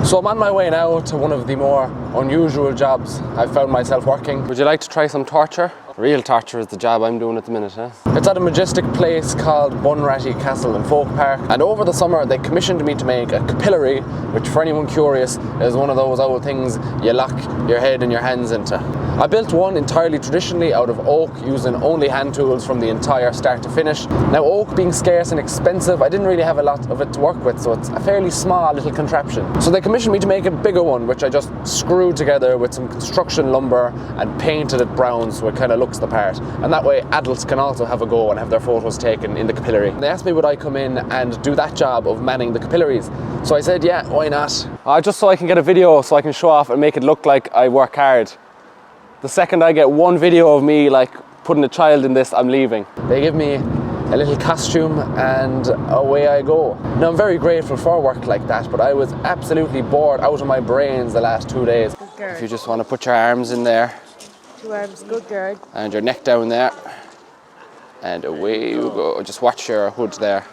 So I'm on my way now to one of the more unusual jobs I've found myself working. Would you like to try some torture? Real torture is the job I'm doing at the minute, huh? It's at a majestic place called Bunratty Castle in Folk Park, and over the summer they commissioned me to make a capillary, which for anyone curious is one of those old things you lock your head and your hands into. I built one entirely traditionally out of oak, using only hand tools from the entire start to finish. Now, oak being scarce and expensive, I didn't really have a lot of it to work with, so it's a fairly small little contraption. So they commissioned me to make a bigger one, which I just screwed together with some construction lumber and painted it brown so it kind of looks the part. And that way adults can also have a go and have their photos taken in the capillary. They asked me would I come in and do that job of manning the capillaries. So I said, yeah, why not? Just so I can get a video so I can show off and make it look like I work hard. The second I get one video of me like putting a child in this, I'm leaving. They give me a little costume and away I go. Now, I'm very grateful for work like that, but I was absolutely bored out of my brains the last 2 days. If you just want to put your arms in there. 2 arms, good girl. And your neck down there. And away you go. Just watch your hood there.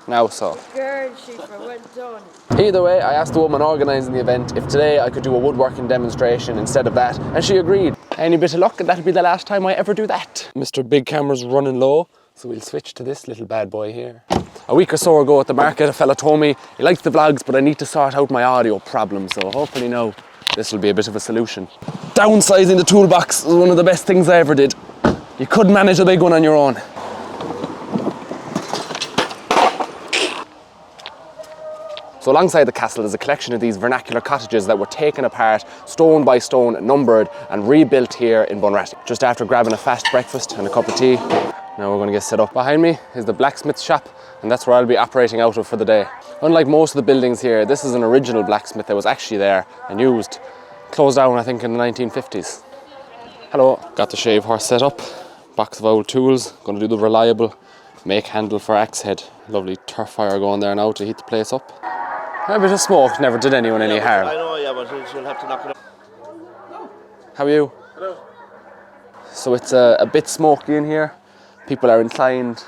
Now so. Girl, Shifa, well done. Either way, I asked the woman organising the event if today I could do a woodworking demonstration instead of that, and she agreed. Any bit of luck and that'll be the last time I ever do that. Mr. Big Camera's running low, so we'll switch to this little bad boy here. A week or so ago at the market, a fella told me he likes the vlogs, but I need to sort out my audio problem, so hopefully now this will be a bit of a solution. Downsizing the toolbox was one of the best things I ever did. You couldn't manage a big one on your own. So alongside the castle is a collection of these vernacular cottages that were taken apart, stone by stone, numbered and rebuilt here in Bunratty. Just after grabbing a fast breakfast and a cup of tea, now we're going to get set up. Behind me is the blacksmith shop, and that's where I'll be operating out of for the day. Unlike most of the buildings here, this is an original blacksmith that was actually there and used. Closed down, I think, in the 1950s. Hello. Got the shave horse set up, box of old tools, going to do the reliable make handle for axe head. Lovely turf fire going there now to heat the place up. A bit of smoke never did anyone any harm. I know, yeah, but she'll have to knock it up. How are you? Hello. So it's a bit smoky in here. People are inclined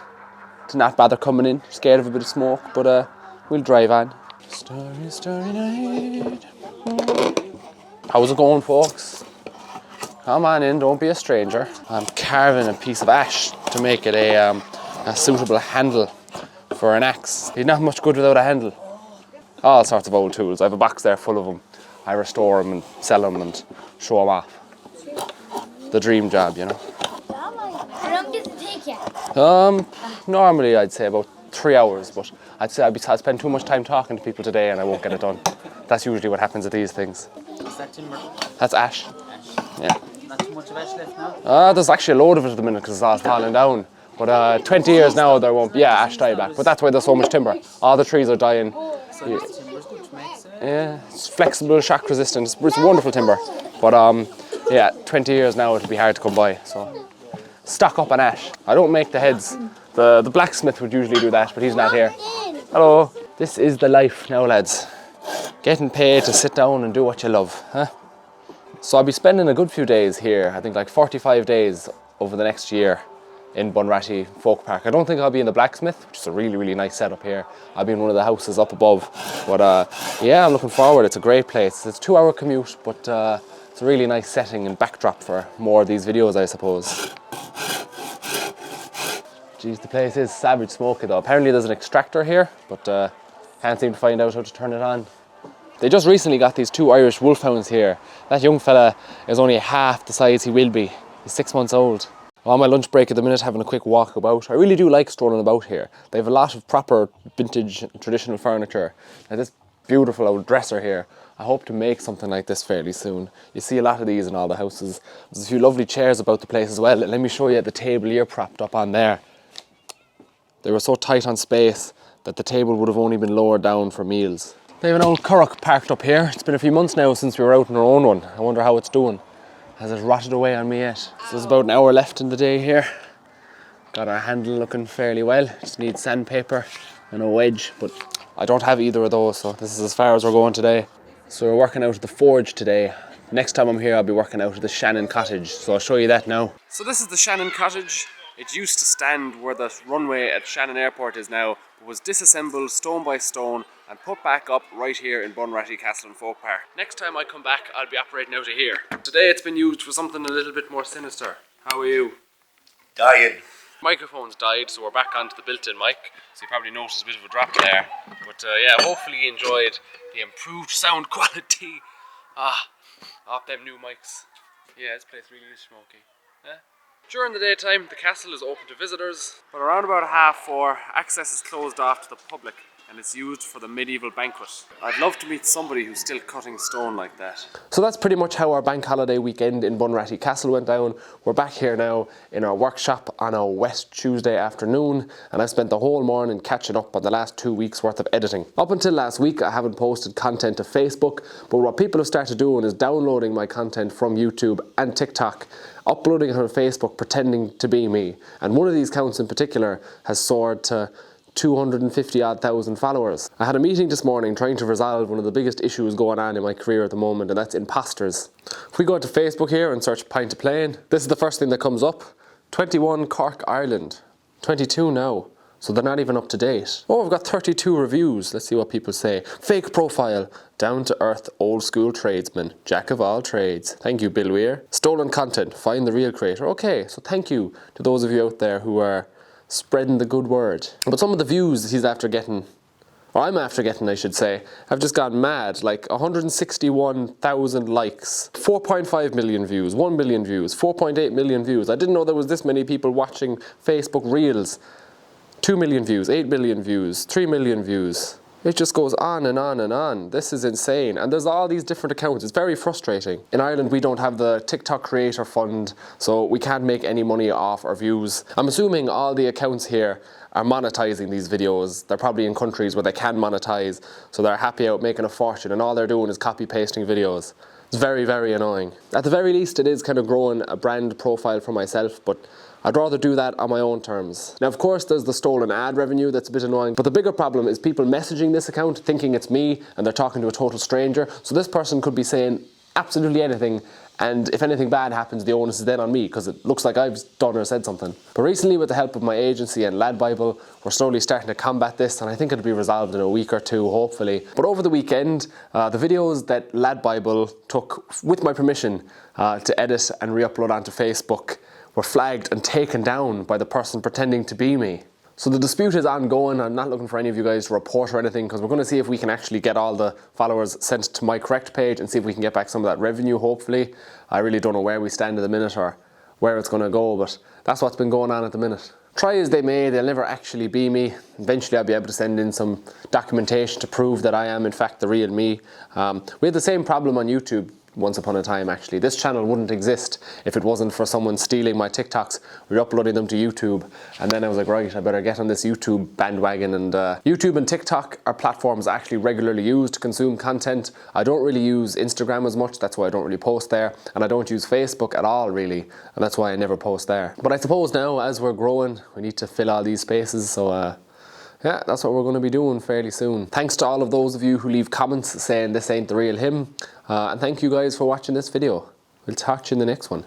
to not bother coming in, scared of a bit of smoke, but we'll drive on. Starry, starry night. How's it going, folks? Come on in, don't be a stranger. I'm carving a piece of ash to make it a suitable handle for an axe. You're not much good without a handle. All sorts of old tools. I have a box there full of them. I restore them and sell them and show them off. The dream job, you know. How long does it take you? Normally I'd say about 3 hours, but I'd say I spend too much time talking to people today and I won't get it done. That's usually what happens at these things. Is that timber? That's ash. Yeah. Not too much of ash left now? There's actually a load of it at the minute because it's all falling down. But 20 years now there won't be, yeah, ash dieback. But that's why there's so much timber. All the trees are dying. So this timber's good to make, Yeah, it's flexible, shock resistant. It's wonderful timber. But yeah, 20 years now it'll be hard to come by. So stock up on ash. I don't make the heads. The blacksmith would usually do that, but he's not here. Hello. This is the life now, lads. Getting paid to sit down and do what you love, huh? So I'll be spending a good few days here. I think like 45 days over the next year in Bunratty Folk Park. I don't think I'll be in the blacksmith, which is a really, really nice setup here. I'll be in one of the houses up above. But yeah, I'm looking forward. It's a great place. It's a 2-hour commute, but it's a really nice setting and backdrop for more of these videos, I suppose. Geez, the place is savage smoky though. Apparently there's an extractor here, but can't seem to find out how to turn it on. They just recently got these 2 Irish wolfhounds here. That young fella is only half the size he will be. He's 6 months old. On my lunch break at the minute, having a quick walk about. I really do like strolling about here. They have a lot of proper vintage traditional furniture. Now this beautiful old dresser here, I hope to make something like this fairly soon. You see a lot of these in all the houses. There's a few lovely chairs about the place as well. Let me show you the table you're propped up on there. They were so tight on space that the table would have only been lowered down for meals. They have an old curragh parked up here. It's been a few months now since we were out on our own one. I wonder how it's doing. Has it rotted away on me yet? So there's about an hour left in the day here. Got our handle looking fairly well. Just need sandpaper and a wedge, but I don't have either of those, so this is as far as we're going today. So we're working out of the forge today. Next time I'm here, I'll be working out of the Shannon Cottage, so I'll show you that now. So this is the Shannon Cottage. It used to stand where the runway at Shannon Airport is now, but was disassembled stone by stone, and put back up right here in Bunratty Castle and Folk Park. Next time I come back, I'll be operating out of here. Today it's been used for something a little bit more sinister. How are you? Dying. Microphone's died, so we're back onto the built-in mic, so you probably noticed a bit of a drop there. But yeah, hopefully you enjoyed the improved sound quality. Off them new mics. Yeah, this place really is smoky. Yeah. During the daytime, the castle is open to visitors, but around about 4:30, access is closed off to the public, and it's used for the medieval banquet. I'd love to meet somebody who's still cutting stone like that. So that's pretty much how our bank holiday weekend in Bunratty Castle went down. We're back here now in our workshop on a West Tuesday afternoon, and I spent the whole morning catching up on the last 2 weeks worth of editing. Up until last week, I haven't posted content to Facebook, but what people have started doing is downloading my content from YouTube and TikTok, uploading it on Facebook, pretending to be me. And one of these accounts in particular has soared to 250,000 followers. I had a meeting this morning trying to resolve one of the biggest issues going on in my career at the moment, and that's imposters. If we go to Facebook here and search Pint of Plain, this is the first thing that comes up. 21 Cork, Ireland. 22 now. So they're not even up to date. Oh, I've got 32 reviews. Let's see what people say. Fake profile. Down to earth, old school tradesman. Jack of all trades. Thank you, Bill Weir. Stolen content. Find the real creator. Okay, so thank you to those of you out there who are spreading the good word. But some of the views he's after getting, or I'm after getting I should say, have just gone mad. Like 161,000 likes, 4.5 million views, 1 million views, 4.8 million views. I didn't know there was this many people watching Facebook Reels. 2 million views, 8 million views, 3 million views. It just goes on and on and on. This is insane. And there's all these different accounts. It's very frustrating. In Ireland, we don't have the TikTok Creator Fund, so we can't make any money off our views. I'm assuming all the accounts here are monetizing these videos. They're probably in countries where they can monetize, so they're happy out making a fortune, and all they're doing is copy pasting videos. It's very, very annoying. At the very least, it is kind of growing a brand profile for myself, but I'd rather do that on my own terms. Now, of course, there's the stolen ad revenue that's a bit annoying, but the bigger problem is people messaging this account thinking it's me and they're talking to a total stranger. So this person could be saying absolutely anything, and if anything bad happens, the onus is then on me because it looks like I've done or said something. But recently, with the help of my agency and Lad Bible, we're slowly starting to combat this, and I think it'll be resolved in a week or two, hopefully. But over the weekend, the videos that Lad Bible took with my permission to edit and re-upload onto Facebook were flagged and taken down by the person pretending to be me. So the dispute is ongoing. I'm not looking for any of you guys to report or anything, because we're going to see if we can actually get all the followers sent to my correct page and see if we can get back some of that revenue, hopefully. I really don't know where we stand at the minute or where it's going to go, but that's what's been going on at the minute. Try as they may, they'll never actually be me. Eventually I'll be able to send in some documentation to prove that I am in fact the real me. We had the same problem on YouTube once upon a time, actually. This channel wouldn't exist if it wasn't for someone stealing my TikToks, re-uploading them to YouTube, and then I was like, right, I better get on this YouTube bandwagon. And YouTube and TikTok are platforms I actually regularly use to consume content. I don't really use Instagram as much, that's why I don't really post there, and I don't use Facebook at all, really, and that's why I never post there. But I suppose now, as we're growing, we need to fill all these spaces, so yeah, that's what we're going to be doing fairly soon. Thanks to all of those of you who leave comments saying this ain't the real him. And thank you guys for watching this video. We'll talk to you in the next one.